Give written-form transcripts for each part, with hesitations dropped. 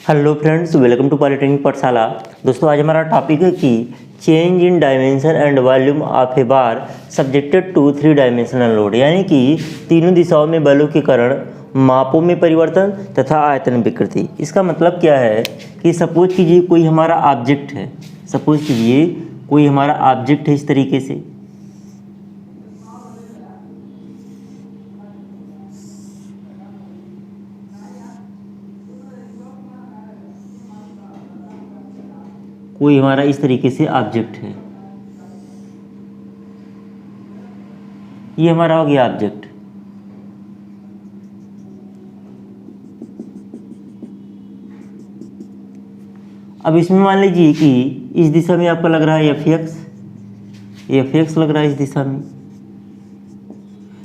Hello friends, welcome to polytechnic Pathshala. दोस्तों, आज हमारा टॉपिक है कि change in dimension and volume of a bar subjected to 3 dimensional load, यानी कि तीनों दिशाओं में बलों के कारण मापों में परिवर्तन तथा आयतन विकृति। इसका मतलब क्या है कि सपोज कीजिए कोई हमारा ऑब्जेक्ट है, सपोज कीजिए कोई हमारा ऑब्जेक्ट है इस तरीके से, कोई हमारा इस तरीके से ऑब्जेक्ट है, ये हमारा हो गया ऑब्जेक्ट। अब इसमें मान लीजिए कि इस दिशा में आपका लग रहा है एफ एक्स लग रहा है इस दिशा में,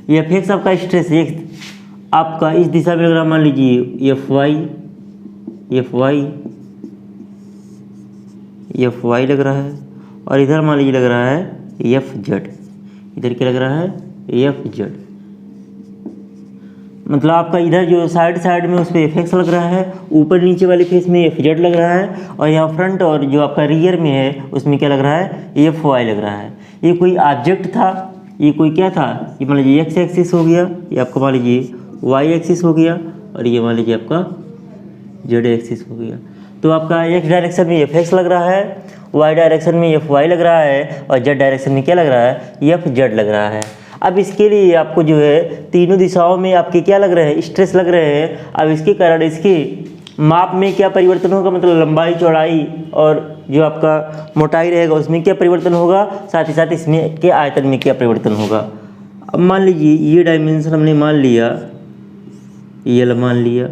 एफ एक्स आपका स्ट्रेस आपका इस दिशा में लग रहा है, मान लीजिए एफ वाई लग रहा है, और इधर मान लीजिए लग रहा है एफ जेड, इधर क्या लग रहा है एफ जेड। मतलब आपका इधर जो साइड में उस पर एफ एक्स लग रहा है, ऊपर नीचे वाले फेस में एफ जेड लग रहा है, और यहाँ फ्रंट और जो आपका रियर में है उसमें क्या लग रहा है एफ वाई लग रहा है। ये कोई ऑब्जेक्ट था, ये कोई क्या था, ये मान लीजिए एक्स एक्सिस हो गया, ये आपका मान लीजिए वाई एक्सिस हो गया, और ये मान लीजिए आपका जेड एक्सिस हो गया। तो आपका एक्स डायरेक्शन में एफ एक्स लग रहा है, वाई डायरेक्शन में एफ वाई लग रहा है, और जेड डायरेक्शन में क्या लग रहा है एफ जेड लग रहा है। अब इसके लिए आपको जो है तीनों दिशाओं में आपके क्या लग रहे हैं स्ट्रेस लग रहे हैं। अब इसके कारण इसके माप में क्या परिवर्तन होगा, मतलब लंबाई चौड़ाई और जो आपका मोटाई रहेगा उसमें क्या परिवर्तन होगा, साथ ही साथ इसमें के आयतन में क्या परिवर्तन होगा। अब मान लीजिए ये डायमेंशन हमने मान लिया, ये मान लिया,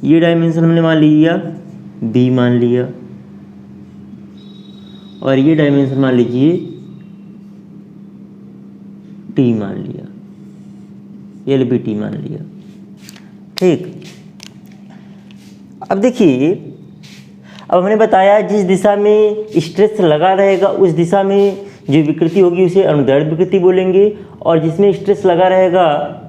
ये डायमेंशन हमने मान लिया बी मान लिया, और ये डायमेंशन मान लीजिए टी मान लिया, एल बी टी मान लिया। ठीक, अब देखिए, अब हमने बताया जिस दिशा में स्ट्रेस लगा रहेगा उस दिशा में जो विकृति होगी उसे अनुदैर्ध्य विकृति बोलेंगे, और जिसमें स्ट्रेस लगा रहेगा,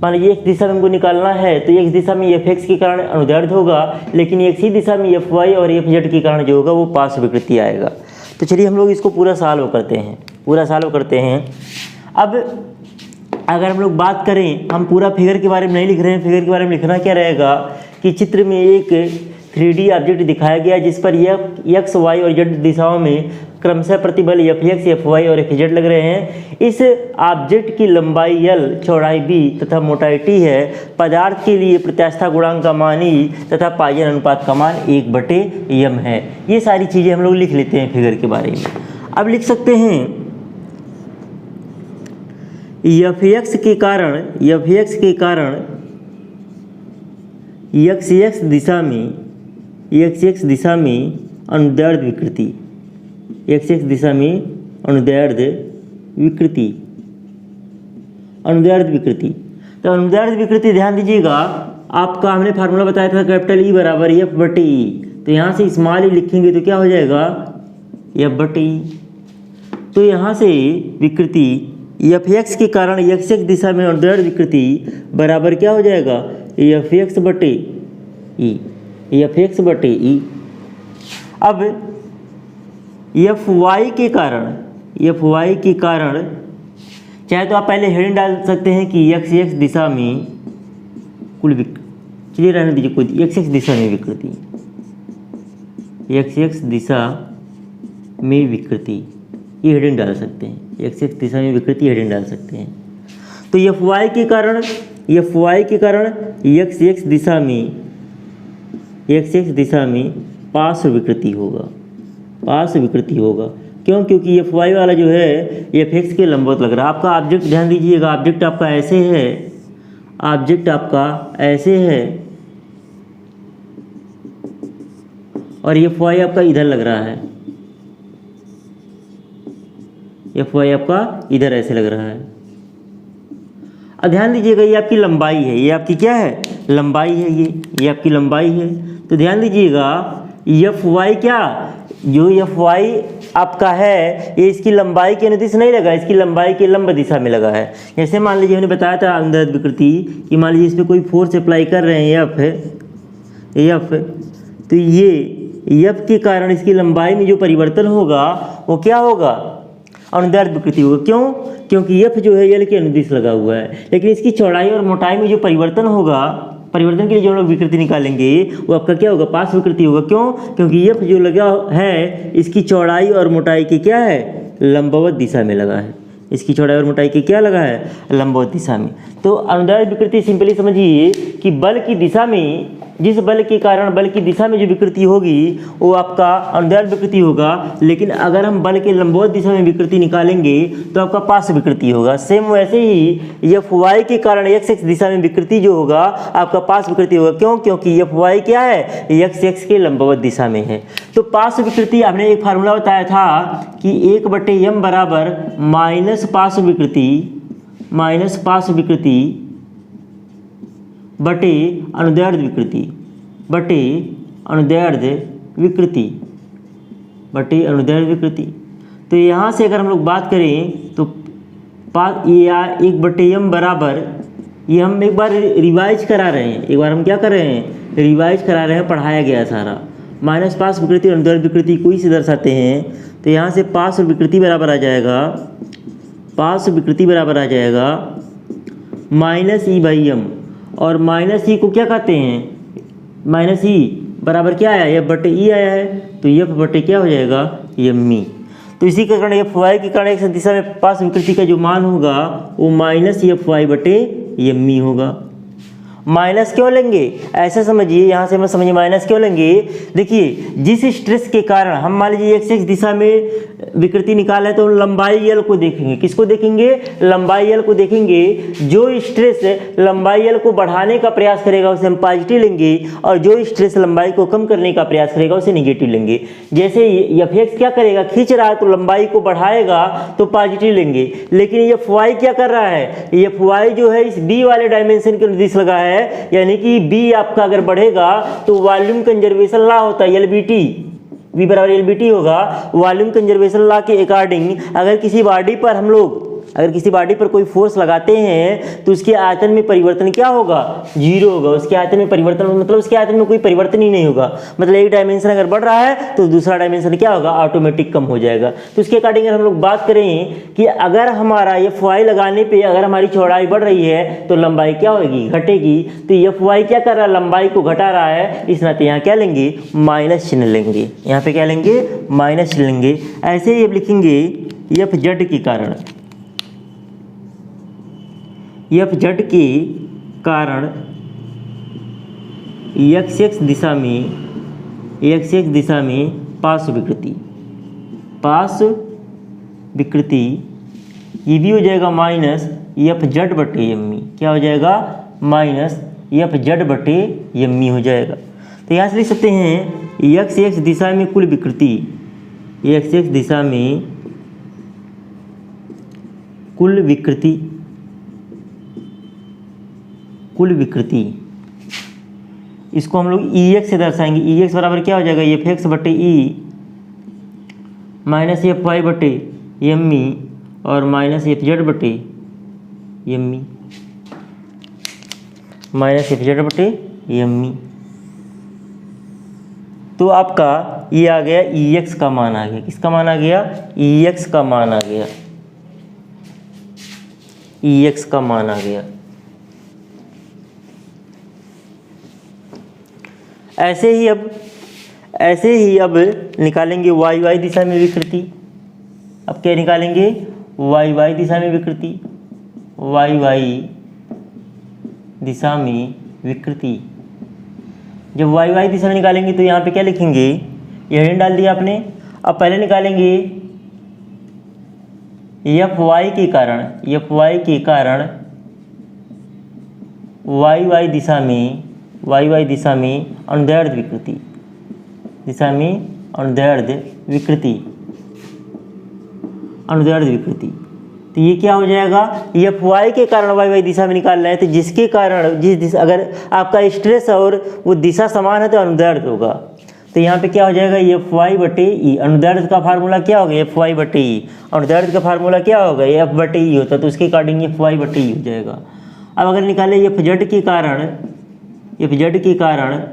मान लीजिए एक दिशा में हमको निकालना है तो एक दिशा में एफ एक्स के कारण अनुदैर्ध्य होगा, लेकिन एक ही दिशा में एफ वाई और एफ जेड के कारण जो होगा वो पार्श्व विकृति आएगा। तो चलिए हम लोग इसको पूरा सॉल्व करते हैं। अब अगर हम लोग बात करें, हम पूरा फिगर के बारे में नहीं लिख रहे हैं, फिगर के बारे में लिखना क्या रहेगा कि चित्र में एक 3D ऑब्जेक्ट दिखाया गया जिस पर एक्स वाई और जेड दिशाओं में क्रमशः प्रतिबल एफ एक्स एफ वाई और एफ जेड लग रहे हैं। इस ऑब्जेक्ट की लंबाई एल, चौड़ाई बी तथा मोटाई टी है। पदार्थ के लिए प्रत्यास्था गुणांक का मान ई तथा पाइजन अनुपात का मान 1/m है। ये सारी चीज़ें हम लोग लिख लेते हैं फिगर के बारे में। अब लिख सकते हैं एफ एक्स के कारण एक्स एक्स दिशा में अनुदैर्ध्य विकृति, एक्स एक्स दिशा में अनुदैर्ध्य विकृति। तो अनुदैर्ध्य विकृति ध्यान दीजिएगा, आपका हमने फार्मूला बताया था कैपिटल ई बराबर एफ बटे ई। तो यहाँ से स्मॉल ई लिखेंगे तो क्या हो जाएगा एफ बटे ई। तो यहाँ से विकृति एफ एक्स के कारण एक्स एक्स दिशा में अनुदैर्ध्य विकृति बराबर क्या हो जाएगा एफ एक्स बटे ई, एफ एक्स बटे ई। अब एफ वाई के कारण चाहे तो आप पहले हेडिंग डाल सकते हैं कि एक्स एक्स दिशा में कुल चलिए रहने दीजिए, कोई एक्स एक्स दिशा में विकृति, एक्स एक्स दिशा में विकृति, ये हेडिंग डाल सकते हैं, एक्स एक्स दिशा में विकृति हेडिंग डाल सकते हैं। तो एफ वाई के कारण एक्स एक्स दिशा में पार्श्व विकृति होगा। क्यों? क्योंकि एफ वाई वाला जो है एफ एक्स के लंबवत लग रहा है। आपका ऑब्जेक्ट ध्यान दीजिएगा, ऑब्जेक्ट आपका ऐसे है, और एफ वाई आपका इधर लग रहा है, एफ वाई आपका इधर ऐसे लग रहा है। अब ध्यान दीजिएगा ये आपकी लंबाई है, ये आपकी क्या है लंबाई है, ये आपकी लंबाई है। तो ध्यान दीजिएगा एफ वाई क्या जो एफ वाई आपका है ये इसकी लंबाई के अनुदिश नहीं लगा, इसकी लंबाई के लंब दिशा में लगा है। जैसे मान लीजिए हमने बताया था अनुदैर्ध्य विकृति कि मान लीजिए इस पर कोई फोर्स अप्लाई कर रहे हैं एफ, तो ये एफ के कारण इसकी लंबाई में जो परिवर्तन होगा वो क्या होगा, अनुदैर्ध्य विकृति होगा। क्यों? क्योंकि एफ जो है एल के अनुदिश लगा हुआ है, लेकिन इसकी चौड़ाई और मोटाई में जो परिवर्तन होगा, परिवर्तन के लिए जो हम लोग विकृति निकालेंगे वो आपका क्या होगा, पार्श्व विकृति होगा। क्यों? क्योंकि एफ जो लगा है इसकी चौड़ाई और मोटाई की क्या है, लंबवत दिशा में लगा है। इसकी चौड़ाई और मोटाई की क्या लगा है, लंबवत दिशा में। तो अनुदैर्ध्य विकृति सिंपली समझिए कि बल की दिशा में, जिस बल के कारण बल की दिशा में जो विकृति होगी वो आपका अनुदैर्ध्य विकृति होगा। लेकिन अगर हम बल के लंबवत दिशा में विकृति निकालेंगे तो आपका पार्श्व विकृति होगा। सेम वैसे ही एफ वाई के कारण एक्स एक्स दिशा में विकृति जो होगा आपका पार्श्व विकृति होगा। क्यों? क्योंकि एफ वाई क्या है, एक्स एक्स के लंबवत दिशा में है। तो पार्श्व विकृति आपने एक फार्मूला बताया था कि 1/m बराबर माइनस पार्श्व विकृति बटे अनुदैर्ध्य विकृति। तो यहाँ से अगर हम लोग बात करें तो ये 1/m बराबर, ये हम एक बार रिवाइज करा रहे हैं, एक बार हम क्या कर रहे हैं, रिवाइज करा रहे हैं, पढ़ाया गया सारा। माइनस पार्श्व विकृति और अनुदैर्ध्य विकृति को इसे दर्शाते हैं। तो यहाँ से पार्श्व विकृति बराबर आ जाएगा माइनस E/m, और माइनस ई को क्या कहते हैं, माइनस ई बराबर क्या आया, एफ बटे ई आया है। तो एफ बटे क्या हो जाएगा, एम ई। तो इसी के कारण एफ वाई के कारण एक दिशा में पार्श्व विकृति का जो मान होगा वो माइनस एफ वाई बटे एम ई होगा। माइनस क्यों लेंगे, ऐसा समझिए, यहाँ से मैं समझिए माइनस क्यों लेंगे। देखिए जिस स्ट्रेस के कारण हम मान लीजिए एक्स एक्स दिशा में विकृति निकाल है तो लंबाई एल को देखेंगे। किसको देखेंगे, लंबाई एल को देखेंगे। जो स्ट्रेस लंबाई एल को बढ़ाने का प्रयास करेगा उसे हम पॉजिटिव लेंगे, और जो स्ट्रेस लंबाई को कम करने का प्रयास करेगा उसे निगेटिव लेंगे। जैसे एफ एक्स क्या करेगा, खींच रहा है तो लंबाई को बढ़ाएगा तो पॉजिटिव लेंगे। लेकिन एफ वाई क्या कर रहा है, एफ वाई जो है इस बी वाले डायमेंशन के अनुदिश लगा है, यानी कि बी आपका अगर बढ़ेगा तो वॉल्यूम कंजर्वेशन लॉ होता है एलबीटी, V बराबर एलबीटी होगा। वॉल्यूम कंजर्वेशन लॉ के अकॉर्डिंग अगर किसी बॉडी पर कोई फोर्स लगाते हैं तो उसके आयतन में परिवर्तन क्या होगा, जीरो होगा। उसके आयतन में परिवर्तन मतलब उसके आयतन में कोई परिवर्तन ही नहीं होगा। मतलब एक डायमेंशन अगर बढ़ रहा है तो दूसरा डायमेंशन क्या होगा, ऑटोमेटिक कम हो जाएगा। तो उसके अकॉर्डिंग अगर हम लोग बात करें कि अगर हमारा एफ वाई लगाने पे अगर हमारी चौड़ाई बढ़ रही है तो लंबाई क्या होगी, घटेगी। तो एफ वाई क्या कर रहा है, लंबाई को घटा रहा है, इस नाते यहाँ क्या लेंगे, माइनस चिन्ह लेंगे। यहाँ पे क्या लेंगे, माइनस चिन्ह लेंगे। ऐसे ही अब लिखेंगे एफ जेड के कारण, एफ जेड के कारण एक्स एक्स दिशा में पार्श्व विकृति ये भी हो जाएगा माइनस एफ जेड बटे एम ई। क्या हो जाएगा, माइनस एफ जेड बटे एम ई हो जाएगा। तो यहाँ से लिख सकते हैं एक्स एक्स दिशा में कुल विकृति, एक्स एक्स दिशा में कुल विकृति इसको हम लोग ई एक्स से दर्शाएंगे। ई एक्स बराबर क्या हो जाएगा, एफ एक्स बटे ई माइनस एफ वाई बटे एम ई और माइनस एफ जेड बटे M E, minus F Z बटे एम ई। तो आपका ये आ गया, ई एक्स का मान आ गया। किसका मान आ गया, ई एक्स का मान आ गया, ई एक्स का मान आ गया। ऐसे ही अब निकालेंगे वाई वाई दिशा में विकृति। अब क्या निकालेंगे, वाई वाई दिशा में विकृति, वाई वाई दिशा में विकृति। जब वाई वाई दिशा में निकालेंगे तो यहाँ पे क्या लिखेंगे, हेडिंग डाल दिया आपने। अब पहले निकालेंगे एफ वाई के कारण वाई वाई दिशा में अनुदैर्ध्य विकृति। तो ये क्या हो जाएगा, एफ वाई के कारण वाई वाई दिशा में निकालना है। तो जिसके कारण अगर आपका स्ट्रेस और वो दिशा समान है तो अनुदैर्ध्य होगा। तो यहाँ पे क्या हो जाएगा, एफ वाई बटे ई। अनुदैर्ध्य का फार्मूला क्या होगा, एफ वाई बटे ई। अनुदैर्ध्य का फार्मूला क्या होगा, एफ बटे ई होता, तो उसके अकॉर्डिंग एफ वाई बटे ई हो जाएगा। अब अगर निकाले एफ जेड के कारण, एफ जेड के कारण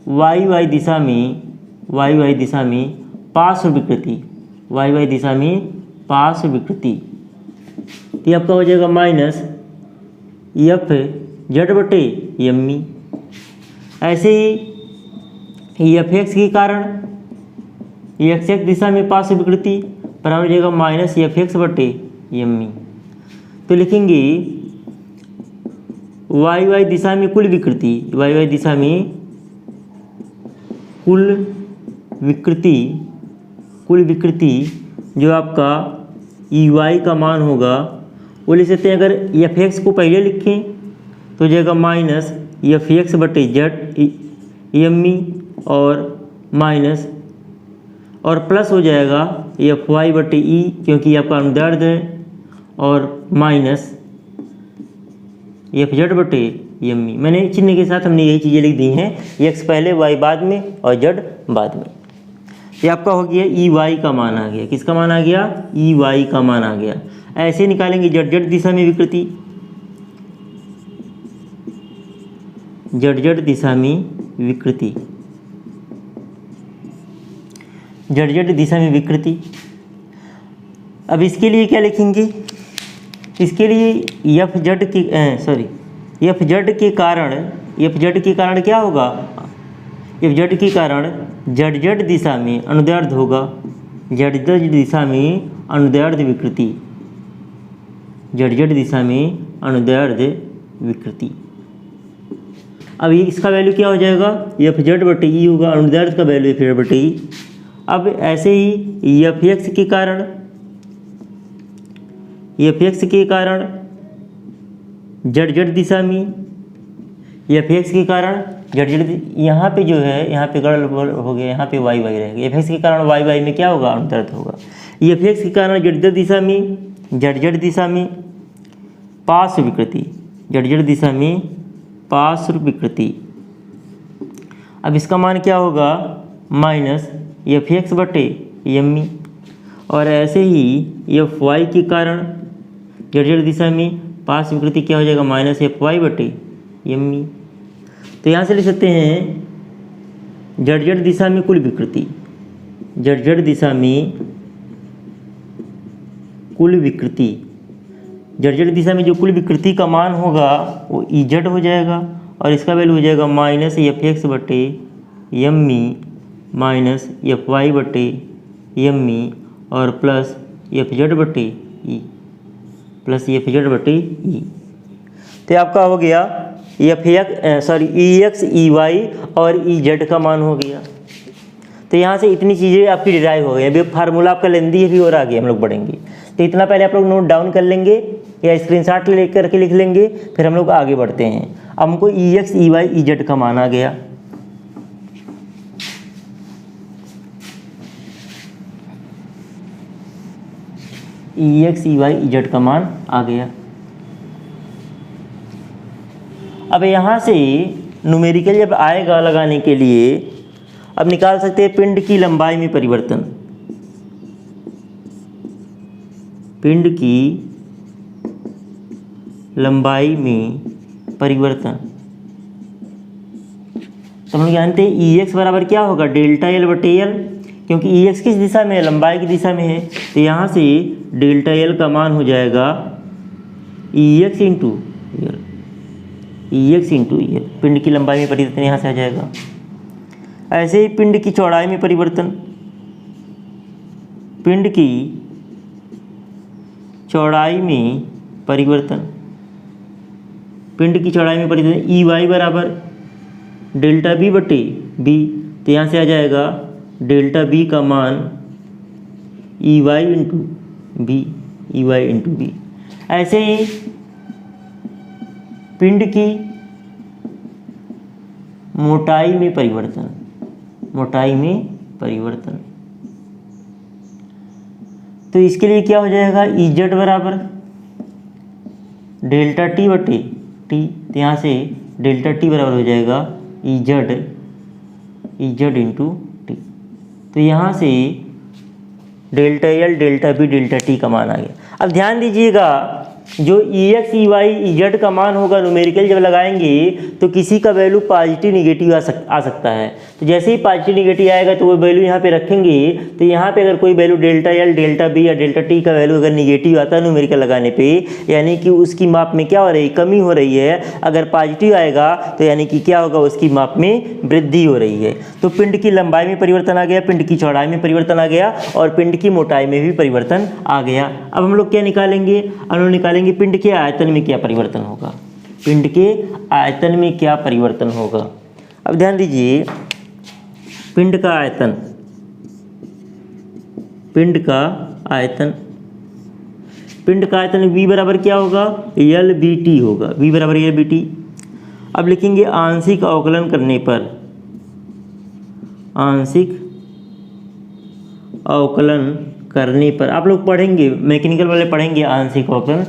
वाई वाई दिशा में पार्श्व विकृति, वाई वाई दिशा में पार्श्व विकृति, तो आपका हो जाएगा माइनस एफ जेड बटे एम ई। ऐसे ही एफ एक्स के कारण एक्स एक्स दिशा में पार्श्व विकृति पर हो जाएगा माइनस एफ एक्स बटे एम ई। तो लिखेंगे वाई वाई दिशा में कुल विकृति, वाई वाई दिशा में कुल विकृति जो आपका ई वाई का मान होगा वो लिख सकते हैं। अगर एफ एक्स को पहले लिखें तो हो जाएगा माइनस एफ एक्स बटे जेड एम ई और माइनस और प्लस हो जाएगा एफ वाई बटे ई क्योंकि आपका अनुदैर्ध्य है और माइनस एफ जेड बटे एम ई। मैंने चिन्ह के साथ हमने यही चीज़ें लिख दी हैं, एक्स पहले वाई बाद में और जेड बाद में। ये आपका हो गया ई वाई का मान आ गया। किसका मान आ गया, ई वाई का मान आ गया। ऐसे निकालेंगे जेड जेड दिशा में विकृति, जेड जेड दिशा में विकृति, जेड जेड दिशा में विकृति। अब इसके लिए क्या लिखेंगे, इसके लिए एफ जेड की एफ जेड के कारण क्या होगा, एफ जेड के कारण जेड जेड दिशा में अनुदैर्ध्य होगा, जेड जेड दिशा में अनुदैर्ध्य विकृति, जेड जेड दिशा में अनुदैर्ध्य विकृति। अब इसका वैल्यू क्या हो जाएगा, एफ जेड बटे ई होगा, अनुदैर्ध्य का वैल्यू एफ जेड बटे ई। अब ऐसे ही एफ एक्स के कारण, एफ एक्स के कारण जेड जेड दिशा में, एफ एक्स के कारण जेड जेड, यहाँ पे जो है यहाँ पे गड़बड़ हो गया, यहाँ पे वाई वाई रहेगा। एफ एक्स के कारण वाई वाई में क्या होगा, अनुदैर्ध्य होगा। एफ एक्स के कारण जेड जेड दिशा में, जेड जेड दिशा में पार्श्व विकृति, जेड जेड दिशा में पार्श्व विकृति। अब इसका मान क्या होगा, माइनस एफ एक्स बटे एम ई। और ऐसे ही एफ वाई के कारण जेड जेड दिशा में पार्श्व विकृति क्या हो जाएगा, माइनस एफ वाई बटे एम ई। तो यहाँ से लिख सकते हैं जेड जेड दिशा में कुल विकृति, जेड जेड दिशा में कुल विकृति, जेड जेड दिशा में जो कुल विकृति का मान होगा वो ई जेड हो जाएगा और इसका वैल्यू हो जाएगा माइनस एफ एक्स बटे M E minus F Y बटे एम ई और प्लस एफ जेड बटे ई, प्लस एफ जेड बटे ई। तो आपका हो गया एफ एक्स ई एक्स ई वाई और ई जेड का मान हो गया। तो यहाँ से इतनी चीज़ें आपकी डिराइव हो गई। अभी फार्मूला आपका लेंदी है भी और आगे हम लोग बढ़ेंगे। तो इतना पहले आप लोग नोट डाउन कर लेंगे या स्क्रीनशॉट ले करके लिख लेंगे, फिर हम लोग आगे बढ़ते हैं। अब हमको e x e y e z का मान आ गया। E x e y e z का मान आ गया। अब यहाँ से न्यूमेरिकल जब आएगा लगाने के लिए, अब निकाल सकते हैं पिंड की लंबाई में परिवर्तन, पिंड की लंबाई में परिवर्तन। तो हम लोग जानते हैं ई एक्स बराबर क्या होगा, डेल्टा एल बटे एल, क्योंकि ई एक्स किस दिशा में है, लंबाई की दिशा में है। तो यहाँ से डेल्टा एल का मान हो जाएगा ई एक्स इंटू एल, ई एक्स इंटू एल। पिंड की लंबाई में परिवर्तन यहाँ से आ जाएगा। ऐसे ही पिंड की चौड़ाई में परिवर्तन, पिंड की चौड़ाई में परिवर्तन, पिंड की चौड़ाई में परिवर्तन ई वाई बराबर डेल्टा बी बटे बी। तो यहाँ से आ जाएगा डेल्टा बी का मान E Y into B, E Y into B. ऐसे ही पिंड की मोटाई में परिवर्तन, मोटाई में परिवर्तन। तो इसके लिए क्या हो जाएगा, ई जेड बराबर डेल्टा टी बटे टी। तो यहाँ से डेल्टा टी बराबर हो जाएगा e z e z into t. तो यहाँ से delta L, delta b, delta T का मान आ गया। अब ध्यान दीजिएगा, जो e x, e y, e z का मान होगा न्यूमेरिकल जब लगाएंगे तो किसी का वैल्यू पॉजिटिव निगेटिव आ सकता है। तो जैसे ही पॉजिटिव निगेटिव आएगा तो वो वैल्यू यहाँ पे रखेंगे। तो यहाँ पे अगर कोई value delta L, delta B या डेल्टा टी का वैल्यू अगर निगेटिव आता है न्यूमेरिकल लगाने पे, यानी कि उसकी माप में क्या हो रही है, कमी हो रही है। अगर पॉजिटिव आएगा तो यानी कि क्या होगा, उसकी माप में वृद्धि हो रही है। तो पिंड की लंबाई में परिवर्तन आ गया, पिंड की चौड़ाई में परिवर्तन आ गया और पिंड की मोटाई में भी परिवर्तन आ गया। अब हम लोग क्या निकालेंगे, हम लोग निकालेंगे पिंड के आयतन में क्या परिवर्तन होगा, पिंड के आयतन में क्या परिवर्तन होगा। अब ध्यान दीजिए, पिंड का आयतन, पिंड का आयतन, पिंड का आयतन V बराबर क्या होगा, एल बी टी होगा, V बराबर एल बी टी। अब लिखेंगे आंशिक अवकलन करने पर, आंशिक अवकलन करने पर, आप लोग पढ़ेंगे, मैकेनिकल वाले पढ़ेंगे आंशिक अवकलन।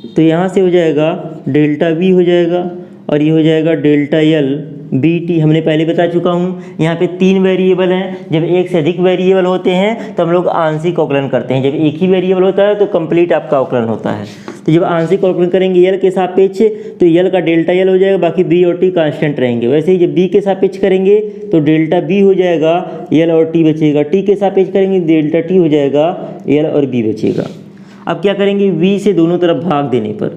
तो यहाँ से हो जाएगा डेल्टा V हो जाएगा और ये हो जाएगा डेल्टा एल बी टी। हमने पहले बता चुका हूँ, यहाँ पे 3 वेरिएबल हैं। जब एक से अधिक वेरिएबल होते हैं तो हम लोग आंशिक अवकलन करते हैं। जब एक ही वेरिएबल होता है तो कंप्लीट आपका अवकलन होता है। तो जब आंशिक अवकलन करेंगे एल के सापेक्ष तो एल का डेल्टा एल हो जाएगा, बाकी बी और टी कांस्टेंट रहेंगे। वैसे ही जब बी के सापेक्ष करेंगे तो डेल्टा बी हो जाएगा, एल और टी बचेगा। टी के सापेक्ष करेंगे डेल्टा टी हो जाएगा, एल और बी बचेगा। अब क्या करेंगे, v से दोनों तरफ भाग देने पर,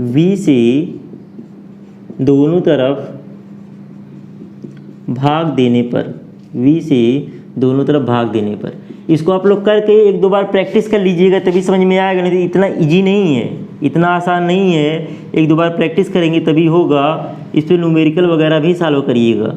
v से दोनों तरफ भाग देने पर, v से दोनों तरफ भाग देने पर, इसको आप लोग करके 1-2 बार प्रैक्टिस कर लीजिएगा तभी समझ में आएगा, नहीं तो इतना इजी नहीं है, इतना आसान नहीं है। 1-2 बार प्रैक्टिस करेंगे तभी होगा। इस पर न्यूमेरिकल वगैरह भी सॉल्व करिएगा।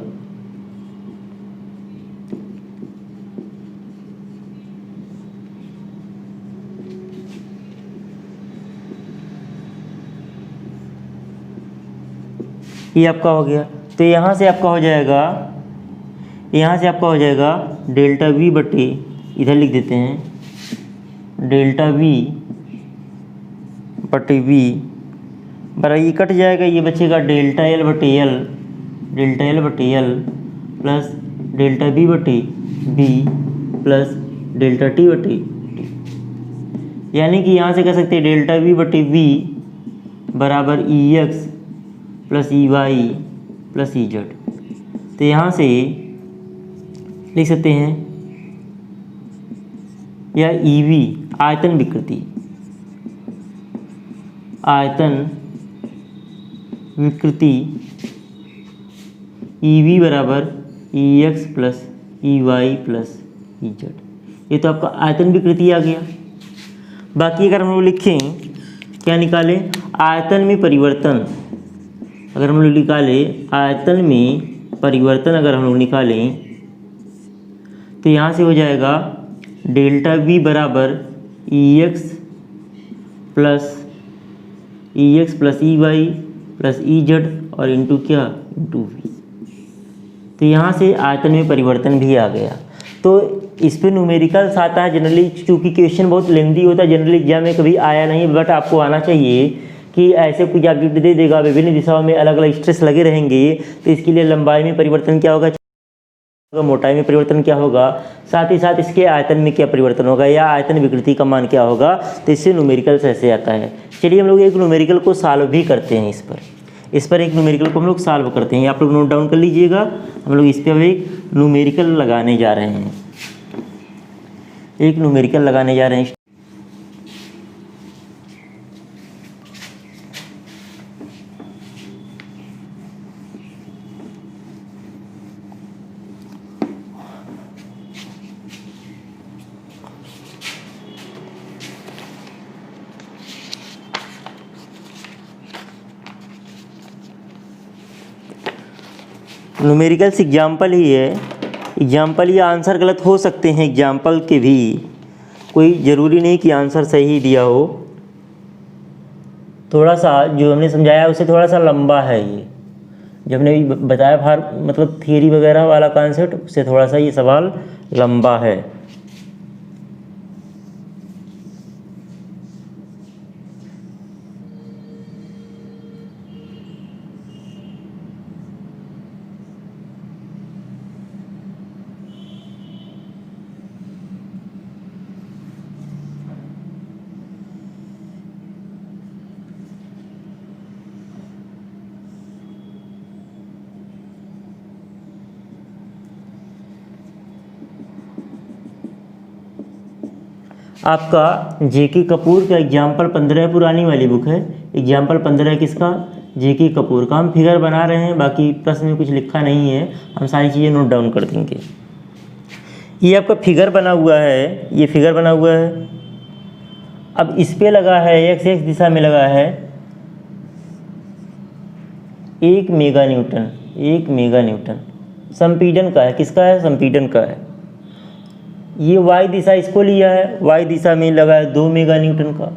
ये आपका हो गया। तो यहाँ से आपका हो जाएगा, यहाँ से आपका हो जाएगा डेल्टा वी बटे, इधर लिख देते हैं डेल्टा वी बटे वी बराबर, ये कट जाएगा, ये बचेगा डेल्टा एल बटे एल, डेल्टा एल बटे एल प्लस डेल्टा बी बटे बी प्लस डेल्टा टी बटे टी। यानी कि यहाँ से कह सकते हैं डेल्टा वी बटे वी बराबर e x plus e y plus e z. तो यहाँ से लिख सकते हैं या ई वी आयतन विकृति, आयतन विकृति ई वी बराबर e x plus e y plus e z. ये तो आपका आयतन विकृति आ गया। बाकी अगर हम लोग लिखें, क्या निकालें, आयतन में परिवर्तन, अगर हम लोग निकालें आयतन में परिवर्तन, अगर हम लोग निकालें तो यहाँ से हो जाएगा डेल्टा वी बराबर e x plus e y plus e z और इंटू क्या, इंटू वी। तो यहाँ से आयतन में परिवर्तन भी आ गया। तो इस पर न्यूमेरिकल्स आता है जनरली, चूँकि क्वेश्चन बहुत लेंदी होता है, जनरली एग्जाम में कभी आया नहीं, बट आपको आना चाहिए कि ऐसे कुछ ऑब्जेक्ट दे देगा, विभिन्न दिशाओं में अलग अलग स्ट्रेस लगे रहेंगे। तो इसके लिए लंबाई में परिवर्तन क्या होगा, मोटाई में परिवर्तन क्या होगा, साथ ही साथ इसके आयतन में क्या परिवर्तन होगा या आयतन विकृति का मान क्या होगा। तो इससे न्यूमेरिकल्स ऐसे आता है। चलिए हम लोग एक न्यूमेरिकल को सॉल्व भी करते हैं। इस पर एक न्यूमेरिकल को हम लोग सॉल्व करते हैं, आप लोग नोट डाउन कर लीजिएगा। हम लोग इस पर अब एक न्यूमेरिकल लगाने जा रहे हैं, एक न्यूमेरिकल लगाने जा रहे हैं। न्यूमेरिकल्स एग्जाम्पल ही है, एग्जाम्पल या आंसर गलत हो सकते हैं एग्जाम्पल के भी, कोई ज़रूरी नहीं कि आंसर सही दिया हो। थोड़ा सा जो हमने समझाया उससे थोड़ा सा लंबा है ये, जब हमने बताया भार मतलब थियरी वगैरह वाला कॉन्सेप्ट, उससे थोड़ा सा ये सवाल लंबा है। आपका जेके कपूर का एग्जाम्पल 15 पुरानी वाली बुक है। एग्जाम्पल 15 किसका? जेके कपूर का। हम फिगर बना रहे हैं, बाकी प्रश्न में कुछ लिखा नहीं है, हम सारी चीज़ें नोट डाउन कर देंगे। ये आपका फिगर बना हुआ है, ये फिगर बना हुआ है। अब इस पे लगा है, एक्स दिशा में लगा है 1 मेगा न्यूटन। 1 मेगा न्यूटन संपीड़न का है। किसका है? संपीड़न का है। ये वाई दिशा इसको लिया है, वाई दिशा में लगा है 2 मेगा न्यूटन का,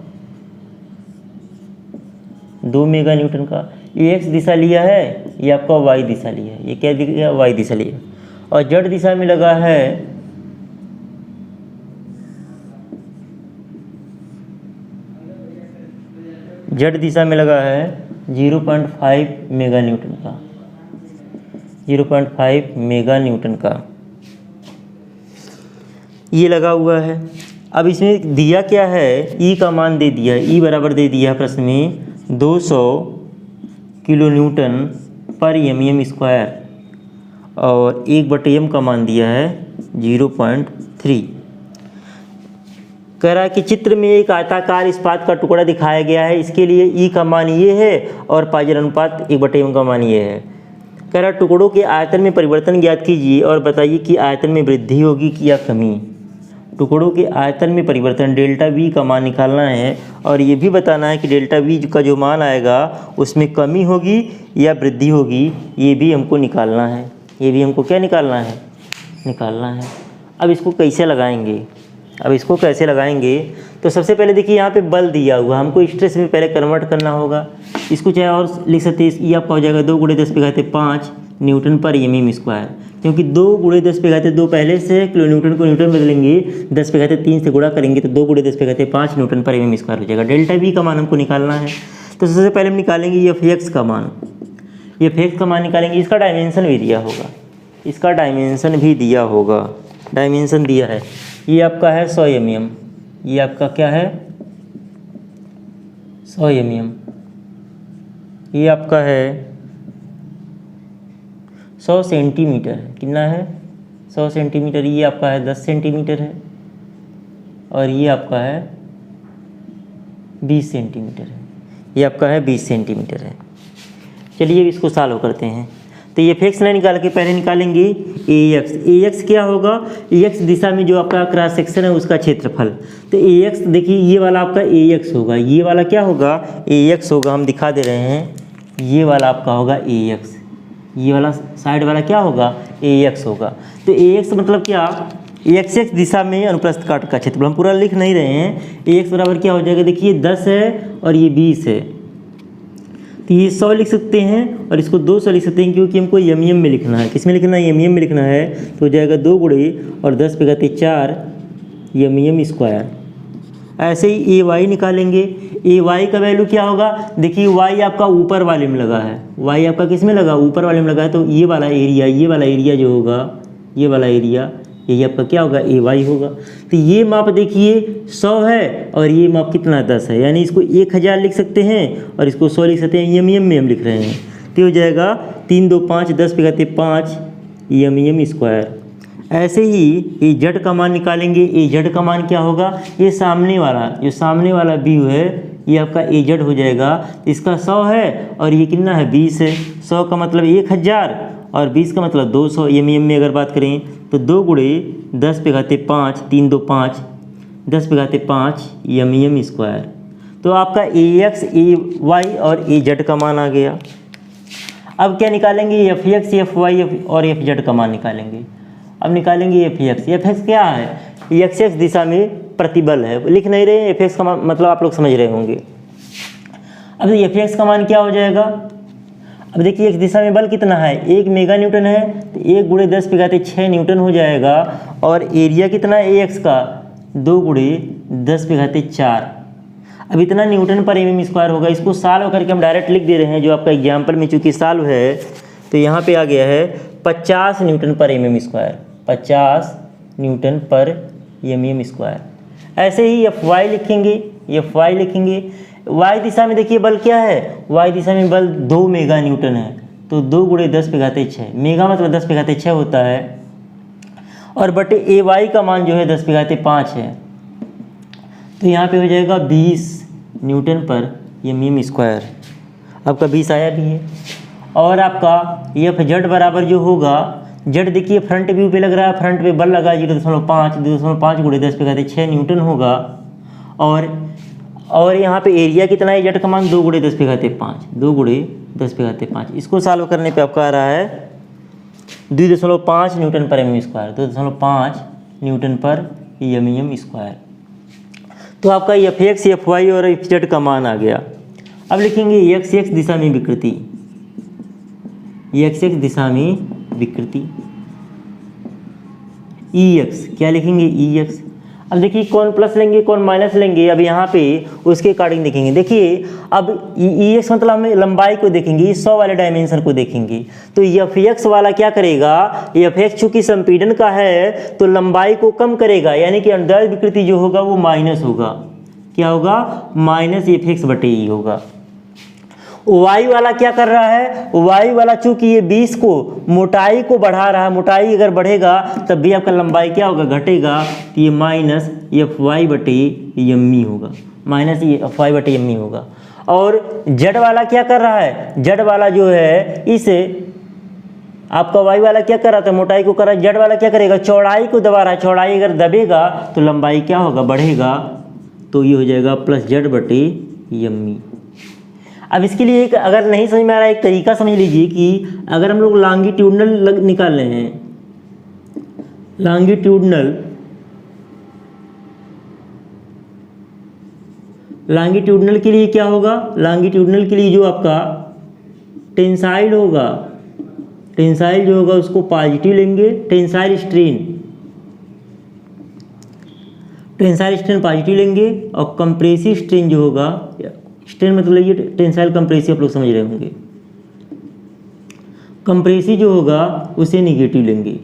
2 मेगा न्यूटन का। ये एक्स दिशा लिया है, ये आपका वाई दिशा लिया है। ये क्या दिया? वाई दिशा लिया। और जेड दिशा में लगा है जेड दिशा में लगा है 0.5 मेगा न्यूटन का, 0.5 मेगा न्यूटन का ये लगा हुआ है। अब इसमें दिया क्या है? ई का मान दे दिया है, ई बराबर दे दिया है प्रश्न में 200 किलो न्यूटन पर एम स्क्वायर, और 1/m का मान दिया है 0.3। कह रहा है कि चित्र में एक आयताकार इस्पात का टुकड़ा दिखाया गया है, इसके लिए ई का मान ये है और पाइजर अनुपात 1/m का मान ये है। कह रहा टुकड़ों के आयतन में परिवर्तन ज्ञात कीजिए और बताइए कि आयतन में वृद्धि होगी कि या कमी। टुकड़ों के आयतन में परिवर्तन डेल्टा वी का मान निकालना है, और ये भी बताना है कि डेल्टा वी का जो मान आएगा उसमें कमी होगी या वृद्धि होगी, ये भी हमको निकालना है। ये भी हमको क्या निकालना है? निकालना है। अब इसको कैसे लगाएंगे? तो सबसे पहले देखिए यहाँ पे बल दिया हुआ, हमको स्ट्रेस में पहले कन्वर्ट करना होगा। इसको चाहे और लिख सकते हैं, ये आपका हो जाएगा 2 × 10⁵ न्यूटन पर एम स्क्वायर, क्योंकि 2 × 10⁵2 पहले से किलो न्यूटन को न्यूटन बदलेंगे, 10⁵3 से गुणा करेंगे तो 2 × 10⁵5 न्यूटन पर एम स्क्वायर हो जाएगा। डेल्टा वी का मान हमको निकालना है। तो सबसे पहले हम निकालेंगे एफ एक्स का मान। एफ एक्स का मान निकालेंगे, इसका डायमेंशन भी दिया होगा, इसका डायमेंशन भी दिया होगा, डायमेंशन दिया है। ये आपका है 100 mm, ये आपका क्या है 100 mm, ये आपका है 100 सेंटीमीटर है। कितना है? 100 सेंटीमीटर। ये आपका है 10 सेंटीमीटर है, और ये आपका है 20 सेंटीमीटर है। ये आपका है 20 सेंटीमीटर है। चलिए इसको सॉल्व करते हैं। तो ये फिक्स नहीं निकाल के पहले निकालेंगे ए एक्स। ए एक्स क्या होगा? ए एक्स दिशा में जो आपका क्रॉस सेक्शन है उसका क्षेत्रफल। तो ए एक्स देखिए, ये वाला आपका ए एक्स होगा, ये वाला क्या होगा? ए एक्स होगा। हम दिखा दे रहे हैं, ये वाला आपका होगा ए एक्स, ये वाला साइड वाला क्या होगा? ए एक्स होगा। तो ए एक्स मतलब क्या? एक्स एक्स दिशा में अनुप्रस्थ काट का क्षेत्रफल। हम पूरा लिख नहीं रहे हैं। ए एक्स बराबर क्या हो जाएगा? देखिए 10 है और ये 20 है, तो ये 100 लिख सकते हैं और इसको 200 लिख सकते हैं, क्योंकि हमको एम में लिखना है। किस में लिखना है? एम में लिखना है। तो हो जाएगा 2 × और 10⁴ एम स्क्वायर। ऐसे ही ए वाई निकालेंगे। ए वाई का वैल्यू क्या होगा? देखिए वाई आपका ऊपर वाले में लगा है, वाई आपका किस में लगा? ऊपर वाले में लगा है। तो ये वाला एरिया जो होगा, ये वाला एरिया, ये आपका क्या होगा? ए वाई होगा। तो ये माप देखिए 100 है और ये माप कितना? 10 है, यानी इसको 1000 लिख सकते हैं और इसको 100 लिख सकते हैं। एम में हम लिख रहे हैं, तो हो जाएगा 3 × 2 = 5, 10⁵5 एम स्क्वायर। ऐसे ही ए जेड का मान निकालेंगे। ए जेड का मान क्या होगा? ये सामने वाला, जो सामने वाला व्यू है, ये आपका ए जेड हो जाएगा। इसका 100 है और ये कितना है? 20 है। 100 का मतलब 1000 और 20 का मतलब 200। एम में अगर बात करें तो 2 × 10⁵5, 3 × 2 = 5, 10⁵5 एम स्क्वायर। तो आपका ए एक्स, ए वाई और ए जेड का मान आ गया। अब क्या निकालेंगे? एफ एक्स, एफ वाई और एफ जेड का मान निकालेंगे। अब निकालेंगे एफ एक्स। एफ एक्स क्या है? एक्स एक्स दिशा में प्रतिबल है, लिख नहीं रहे। एफ एक्स का मतलब आप लोग समझ रहे होंगे। अब एफ एक्स का मान क्या हो जाएगा? अब देखिए एक्स दिशा में बल कितना है? 1 मेगा न्यूटन है, तो 1 × 10⁶ न्यूटन हो जाएगा। और एरिया कितना है ए एक्स का? 2 × 10⁴। अब इतना न्यूटन पर एम स्क्वायर होगा। इसको सॉल्व करके हम डायरेक्ट लिख दे रहे हैं, जो आपका एग्जाम्पल में चूँकि सॉल्व है तो यहाँ पे आ गया है 50 न्यूटन पर एम स्क्वायर, 50 न्यूटन पर एम स्क्वायर। ऐसे ही एफ वाई लिखेंगे, एफ वाई लिखेंगे। वाई दिशा में देखिए बल क्या है? वाई दिशा में बल 2 मेगा न्यूटन है, तो 2 × 10⁶। मेगा मतलब 10⁶ होता है, और बटे ए वाई का मान जो है 10⁵5 है। तो यहाँ पे हो जाएगा 20 न्यूटन पर एम स्क्वायर, आपका 20 आया भी है। और आपका एफ जेड बराबर जो होगा, जेड देखिए फ्रंट व्यू पे लग रहा है, फ्रंट पे बल लगा 0.5, 2.5 गुणे 10 पे कहते 6 न्यूटन होगा। और यहाँ पे एरिया कितना है, जेड का मान 2 गुणे 10 पे कहते 5, 2 गुणे 10 पे कहते 5। इसको सॉल्व करने पे आपका आ रहा है 2.5 न्यूटन पर एम स्क्वायर, 2.5 न्यूटन पर एम स्क्वायर। तो आपका एफ एक्स, एफ वाई और एफ जेड का मान आ गया। अब लिखेंगे एक्स एक्स दिशा में विकृति, एक्स एक्स दिशा में विकृति, ई एक्स, क्या लिखेंगे ई एक्स। अब देखिए कौन प्लस लेंगे कौन माइनस लेंगे, अब यहाँ पे उसके अकॉर्डिंग देखेंगे। देखिए अब ई एक्स मतलब हम लंबाई को देखेंगे, 100 वाले डायमेंशन को देखेंगे। तो एफ एक्स वाला क्या करेगा, एफ एक्स चूंकि संपीड़न का है तो लंबाई को कम करेगा, यानी कि अनुदैर्ध्य विकृति जो होगा वो माइनस होगा। क्या होगा, माइनस एफ एक्स बटे ई होगा। वाई वाला क्या कर रहा है, वाई वाला चूंकि ये 20 को मोटाई को बढ़ा रहा है, मोटाई अगर बढ़ेगा तब भी आपका लंबाई क्या होगा, घटेगा। तो ये माइनस एफ वाई बटे एम ई होगा, माइनस ये एफ वाई बटे एम ई होगा। और जेड वाला क्या कर रहा है, जेड वाला जो है इसे आपका वाई वाला क्या कर रहा था, मोटाई को कर रहा है, जेड वाला क्या करेगा, चौड़ाई को दबा रहा है। चौड़ाई अगर दबेगा तो लंबाई क्या होगा, बढ़ेगा। तो ये हो जाएगा प्लस जेड बटे एम ई। अब इसके लिए एक अगर नहीं समझ में आ रहा है, एक तरीका समझ लीजिए कि अगर हम लोग लॉन्गिट्यूडनल निकाल रहे हैं, लॉन्गिट्यूडनल के लिए क्या होगा, लॉन्गिट्यूडनल के लिए जो आपका टेंसाइल होगा, टेंसाइल जो होगा उसको पॉजिटिव लेंगे, टेंसाइल स्ट्रेन पॉजिटिव लेंगे। और कंप्रेसिव स्ट्रेन जो होगा, स्ट्रेन मतलब ये टेंसाइल कंप्रेसिव आप लोग समझ रहे होंगे, कंप्रेसिव जो होगा उसे निगेटिव लेंगे।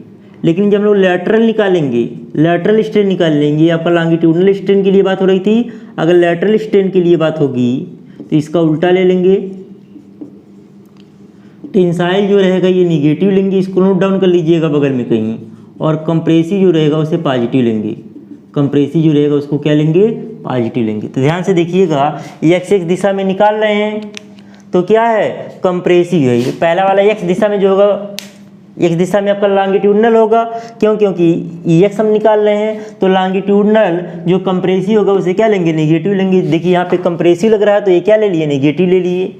लेकिन जब हम लोग लैटरल निकालेंगे, लैटरल स्ट्रेन निकाल लेंगे, आपका लॉन्गिट्यूडनल स्ट्रेन के लिए बात हो रही थी, अगर लैटरल स्ट्रेन के लिए बात होगी तो इसका उल्टा ले लेंगे। टेंसाइल जो रहेगा ये निगेटिव लेंगे, इसको नोट डाउन कर लीजिएगा बगल में कहीं। और कंप्रेसिव जो रहेगा उसे पॉजिटिव लेंगे, कंप्रेसिव जो रहेगा उसको क्या लेंगे, पॉजिटिव लेंगे। तो ध्यान से देखिएगा, एक्स एक्स दिशा में निकाल रहे हैं तो क्या है, कंप्रेसिव है। पहला वाला एक्स दिशा में जो होगा, एक्स दिशा में आपका लॉन्गिट्यूडनल होगा, क्योंकि ई एक्स हम निकाल रहे हैं। तो लॉन्गिट्यूडनल जो कंप्रेसिव होगा उसे क्या लेंगे, निगेटिव लेंगे। देखिए यहाँ पे कंप्रेसिव लग रहा है तो ये क्या ले लिए, निगेटिव ले लिए।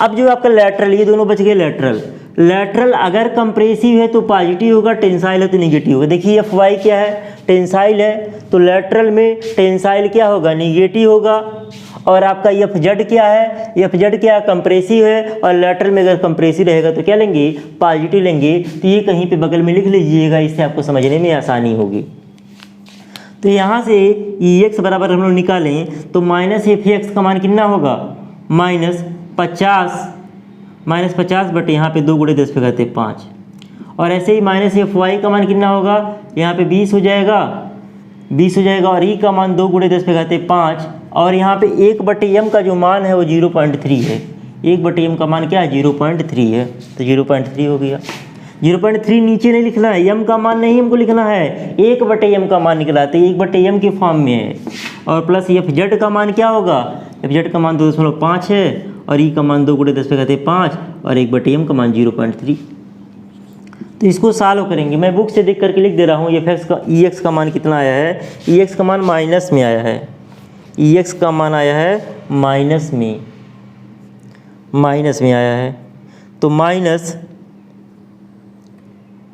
अब जो आपका लैटरल, ये दोनों बच गए लैटरल। लैटरल अगर कंप्रेसिव है तो पॉजिटिव होगा, टेंसाइल है तो निगेटिव होगा। देखिए एफ वाई क्या है, टेंसाइल है, तो लैटरल में टेंसाइल क्या होगा, निगेटिव होगा। और आपका एफ जेड क्या है, एफ जेड क्या है, कंप्रेसिव है, और लैटरल में अगर कंप्रेसिव रहेगा तो क्या लेंगे, पॉजिटिव लेंगे। तो ये कहीं पे बगल में लिख लीजिएगा, इससे आपको समझने में आसानी होगी। तो यहाँ से ई एक्स बराबर हम लोग निकालें तो माइनस एफ एक्स का मान कितना होगा, -50 बटे यहाँ पे 2 गुणे 10 पे कहते 5। और ऐसे ही माइनस एफ वाई का मान कितना होगा, यहाँ पे 20 हो जाएगा, 20 हो जाएगा। और ई का मान 2 गुणे 10 पे कहते 5। और यहाँ पे 1/m का जो मान है वो 0.3 है। 1/m का मान क्या है, 0.3 है, तो 0.3 हो गया। 0.3 नीचे नहीं लिखना है, m का मान नहीं हमको लिखना है, 1/m का मान निकला, तो 1/m के फॉर्म में है। और प्लस एफ जेड का मान क्या होगा, एफ जेड का मान 2.5 है, और ई का मान 2 गुणे 10 पे कहते 5, और 1/m का मान 0.3। तो इसको सॉल्व करेंगे, मैं बुक से देख करके लिख दे रहा हूँ। एफ एक्स का ई एक्स का मान कितना आया है, ई एक्स का मान माइनस में आया है, ई एक्स का मान आया है माइनस में आया है। तो माइनस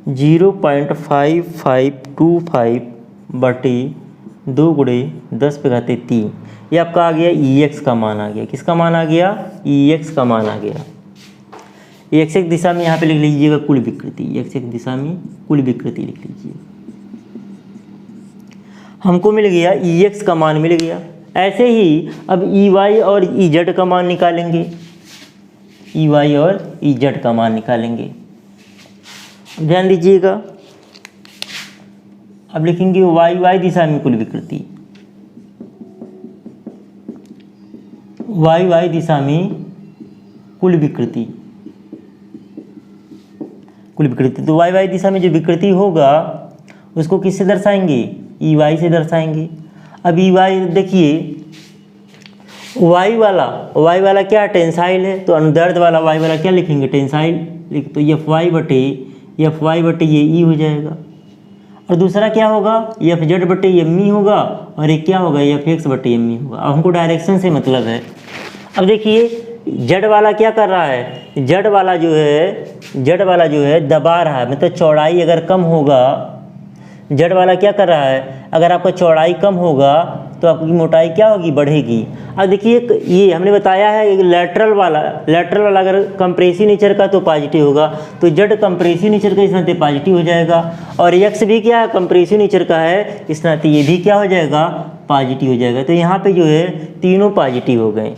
0.5525 बटे 2 गुणे 10 पे घाते 3, ये आपका आ गया ई एक्स का मान आ गया। किसका मान आ गया, ई एक्स का मान आ गया। एक्स एक दिशा में यहाँ पे लिख लीजिएगा कुल विकृति, एक्स एक दिशा में कुल विकृति लिख लीजिए। हमको मिल गया ई एक्स का मान मिल गया। ऐसे ही अब ई वाई और ई जेड का मान निकालेंगे, ई वाई और ई जेड का मान निकालेंगे। ध्यान दीजिएगा, अब लिखेंगे वाई वाई दिशा में कुल विकृति, वाई वाई दिशा में कुल विकृति, तो वाई वाई दिशा में जो विकृति होगा उसको किससे दर्शाएंगे, ई वाई से दर्शाएंगे। अब ई वाई देखिए, वाई वाला क्या टेंसाइल है, तो अनुदैर्ध्य वाला वाई वाला क्या लिखेंगे, टेंसाइल लिख, तो एफ वाई बटे ये ई हो जाएगा। और दूसरा क्या होगा, एफ जेड बटे एम ई होगा, और एक क्या होगा, एफ एक्स बटे एम ई होगा। अब हमको डायरेक्शन से मतलब है। अब देखिए जेड वाला क्या कर रहा है, जेड वाला जो है दबा रहा है, मतलब चौड़ाई अगर कम होगा, जेड वाला क्या कर रहा है, अगर आपका चौड़ाई कम होगा तो आपकी मोटाई क्या होगी, बढ़ेगी। अब देखिए ये हमने बताया है लेटरल वाला अगर कंप्रेसिव नेचर का तो पॉजिटिव होगा, तो जेड कंप्रेसिव नेचर का इस नाते पॉजिटिव हो जाएगा, और एक्स भी क्या है कंप्रेसिव नेचर का है, इस नाते ये भी क्या हो जाएगा, पॉजिटिव हो जाएगा। तो यहाँ पे जो है तीनों पॉजिटिव हो गए।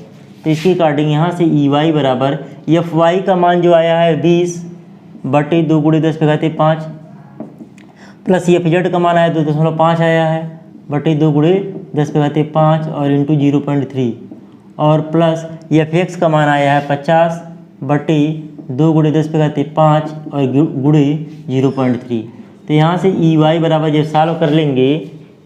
तो इसके अकॉर्डिंग यहाँ से ई वाई बराबर एफ वाई का मान जो आया है 20 बटे 2 × 10⁵ प्लस एफ जेड का मान आया 2.5 आया है बटे 2 × 10⁵ और इंटू 0.3, और प्लस एफ एक्स का मान आया है 50 बटे 2 × 10⁵ और गुणे 0.3। तो यहाँ से ई वाई बराबर जब सॉल्व कर लेंगे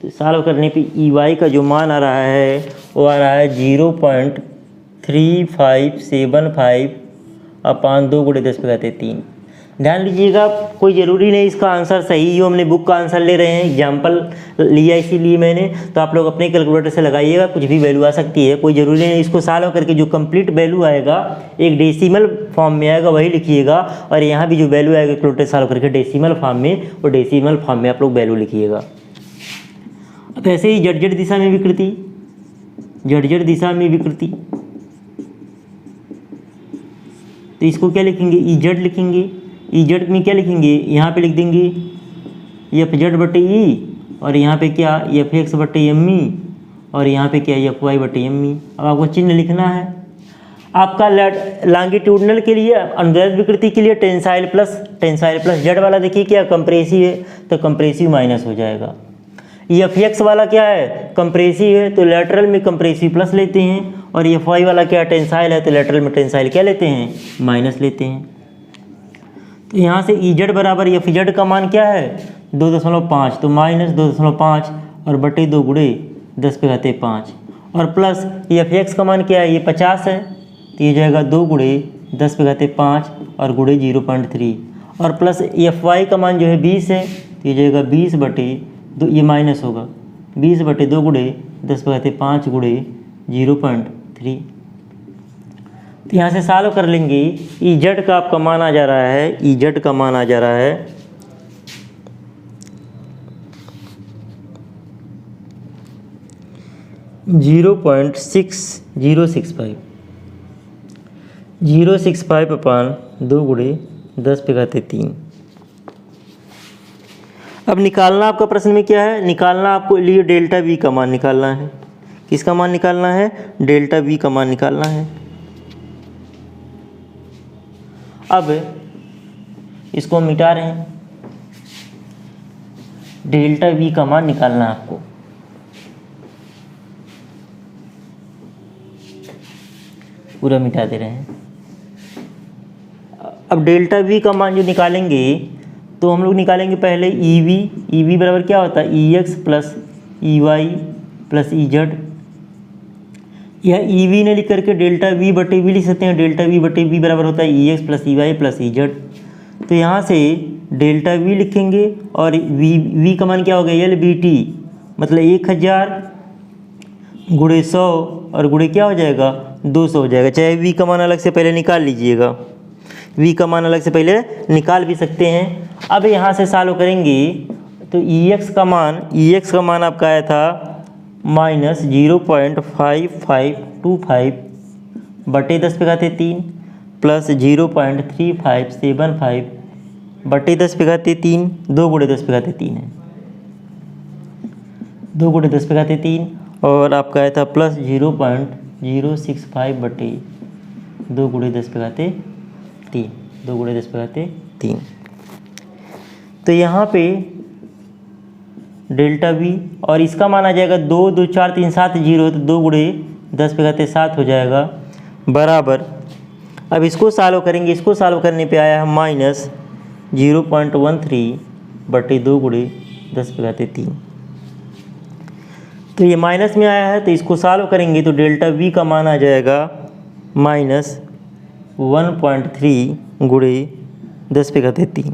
तो सॉल्व करने पे ई वाई का जो मान आ रहा है वो आ रहा है 0.3575 अपान 2 × 10⁻³ ध्यान लीजिएगा, कोई ज़रूरी नहीं इसका आंसर सही हो, हमने बुक का आंसर ले रहे हैं, एग्जाम्पल लिया इसीलिए मैंने, तो आप लोग अपने कैलकुलेटर से लगाइएगा, कुछ भी वैल्यू आ सकती है, कोई ज़रूरी नहीं। इसको सॉल्व करके जो कंप्लीट वैल्यू आएगा एक डेसिमल फॉर्म में आएगा वही लिखिएगा, और यहाँ भी जो वैल्यू आएगा कैलकुलेटर सॉल्व करके डेसिमल फॉर्म में, वो डेसिमल फॉर्म में आप लोग वैल्यू लिखिएगा। अब ऐसे ही जेड जेड दिशा में विकृति, तो इसको क्या लिखेंगे, ई जेड लिखेंगे। ई जेड में क्या लिखेंगे, यहाँ पे लिख देंगे एफ जेड बटे ई, और यहाँ पे क्या एफ एक्स बटे एम ई, और यहाँ पे क्या एफ वाई बटे एम ई। अब आपको चिन्ह लिखना है। आपका लॉन्गिट्यूडनल के लिए, अनुदैर्ध्य विकृति के लिए टेंसाइल प्लस जेड वाला देखिए क्या कंप्रेसिव है, तो कंप्रेसिव माइनस हो जाएगा। एफ एक्स वाला क्या है, कंप्रेसिव है, तो लेटरल में कंप्रेसिव प्लस लेते हैं, और एफ वाई वाला क्या टेंसाइल है, तो लेटरल में टेंसाइल क्या लेते हैं, माइनस लेते हैं। तो यहाँ से ई जेड बराबर एफ जेड का मान क्या है 2.5, तो माइनस 2.5 और बटे 2 × 10⁵ और प्लस एफ एक्स का मान क्या है, ये 50 है, तो ये जाएगा 2 × 10⁵ और गुणे 0.3, और प्लस एफ वाई का मान जो है 20 है, तो ये जाएगा 20 बटे 2, ये माइनस होगा 20 बटे 2 × 10⁵ गुणे 0.3। तो यहाँ से सॉल्व कर लेंगे, ई जेड का आपका मान आ जा रहा है, ई जेड का मान आ जा रहा है 0.6065 अपान 2 × 10⁵3। अब निकालना आपका प्रश्न में क्या है, निकालना आपको लिए डेल्टा वी का मान निकालना है। किसका मान निकालना है, डेल्टा वी का मान निकालना है। अब इसको मिटा रहे हैं, डेल्टा वी का मान निकालना है आपको। पूरा मिटा दे रहे हैं। अब डेल्टा वी का मान जो निकालेंगे तो हम लोग निकालेंगे पहले ई वी बराबर क्या होता है, e x plus e y plus e z. यह ई वी ने लिख करके डेल्टा वी बटे वी लिख सकते हैं, डेल्टा वी बटे वी बराबर होता है e x plus e y plus e z. तो यहाँ से डेल्टा वी लिखेंगे और वी का मान क्या हो गया, एल बी टी, मतलब 1000 गुणे 100 और गुणे क्या हो जाएगा 200 हो जाएगा। चाहे वी का मान अलग से पहले निकाल लीजिएगा, वी का मान अलग से पहले निकाल भी सकते हैं। अब यहाँ से सॉल्व करेंगे तो ई एक्स का मान आपका आया था माइनस 0.5525 बटे 10⁵3 प्लस 0.3575 बटे 10⁵3, 2 × 10⁵3 है, 2 × 10⁵3 और आपका आया था प्लस 0.065 बटे 2 × 10⁵3, 2 × 10⁵3। तो यहाँ पे डेल्टा वी और इसका मान आ जाएगा 2 2 4 3 7 0, तो 2 × 10⁵7 हो जाएगा बराबर। अब इसको सॉल्व करेंगे, इसको सॉल्व करने पे आया है माइनस 0.13 बटे 2 × 10⁵3। तो ये माइनस में आया है, तो इसको सॉल्व करेंगे तो डेल्टा वी का मान आ जाएगा -1.3 गुणे 10⁻³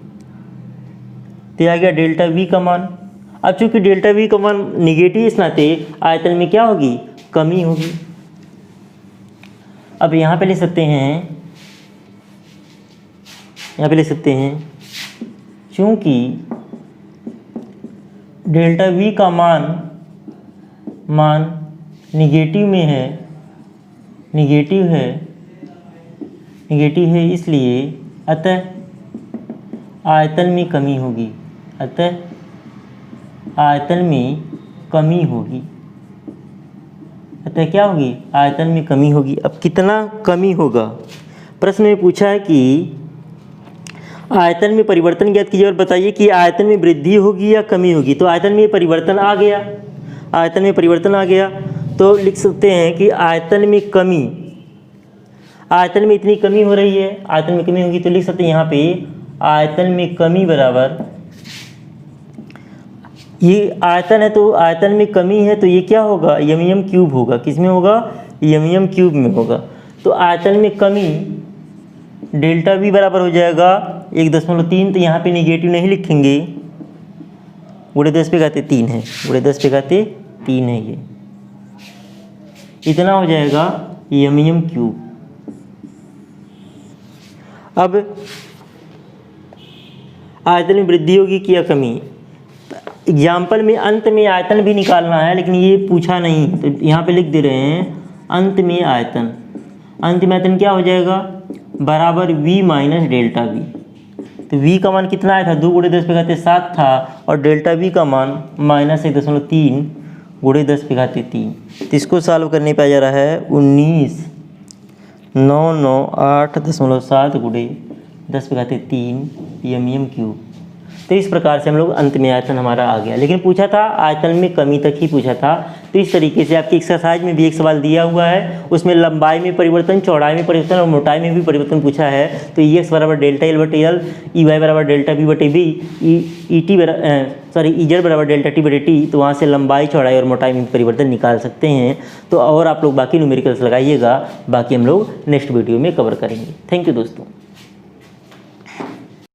तो आ गया डेल्टा वी का मान। अब चूंकि डेल्टा वी का मान निगेटिव इस नाते आयतन में क्या होगी, कमी होगी। अब यहाँ पे लिख सकते हैं, चूंकि डेल्टा वी का मान निगेटिव में है, निगेटिव है, इसलिए अतः आयतन में कमी होगी, अतः क्या होगी, आयतन में कमी होगी। अब कितना कमी होगा, प्रश्न में पूछा है कि आयतन में परिवर्तन ज्ञात कीजिए और बताइए कि आयतन में वृद्धि होगी या कमी होगी। तो आयतन में परिवर्तन आ गया, तो लिख सकते हैं कि आयतन में इतनी कमी हो रही है, आयतन में कमी होगी, तो लिख सकते हैं यहाँ पे आयतन में कमी बराबर, ये आयतन है तो आयतन में कमी है तो ये क्या होगा, एम क्यूब होगा। किस में होगा, एम क्यूब में होगा। तो आयतन में कमी डेल्टा वी बराबर हो जाएगा 1.3, तो यहाँ पे निगेटिव नहीं लिखेंगे, गुणे 10⁻³ है, गुणे 10⁻³ है, ये इतना हो जाएगा एम क्यूब। अब आयतन में वृद्धि होगी कि या कमी, एग्जाम्पल में अंत में आयतन भी निकालना है, लेकिन ये पूछा नहीं, तो यहाँ पे लिख दे रहे हैं अंत में आयतन क्या हो जाएगा, बराबर v माइनस डेल्टा वी। तो v का मान कितना आया था, 2 गुणे 10⁻7 था, और डेल्टा v का मान -1.3 गुणे 10⁻3। तो इसको सॉल्व करने पे आ जा रहा है 19,998.7 गुणे 10⁻3 एम क्यूब। तो इस प्रकार से हम लोग अंत में आयतन हमारा आ गया, लेकिन पूछा था आयतन में कमी तक ही पूछा था। तो इस तरीके से आपकी एक्सरसाइज में भी एक सवाल दिया हुआ है, उसमें लंबाई में परिवर्तन, चौड़ाई में परिवर्तन और मोटाई में भी परिवर्तन पूछा है। तो ई एक्स बराबर डेल्टा एल बटे एल, ई वाई बराबर डेल्टा बी बटे बी, ई जेड बराबर डेल्टा टी बटे टी। तो वहाँ से लंबाई, चौड़ाई और मोटाई में परिवर्तन निकाल सकते हैं। तो और आप लोग बाकी न्यूमेरिकल्स लगाइएगा, बाकी हम लोग नेक्स्ट वीडियो में कवर करेंगे। थैंक यू दोस्तों।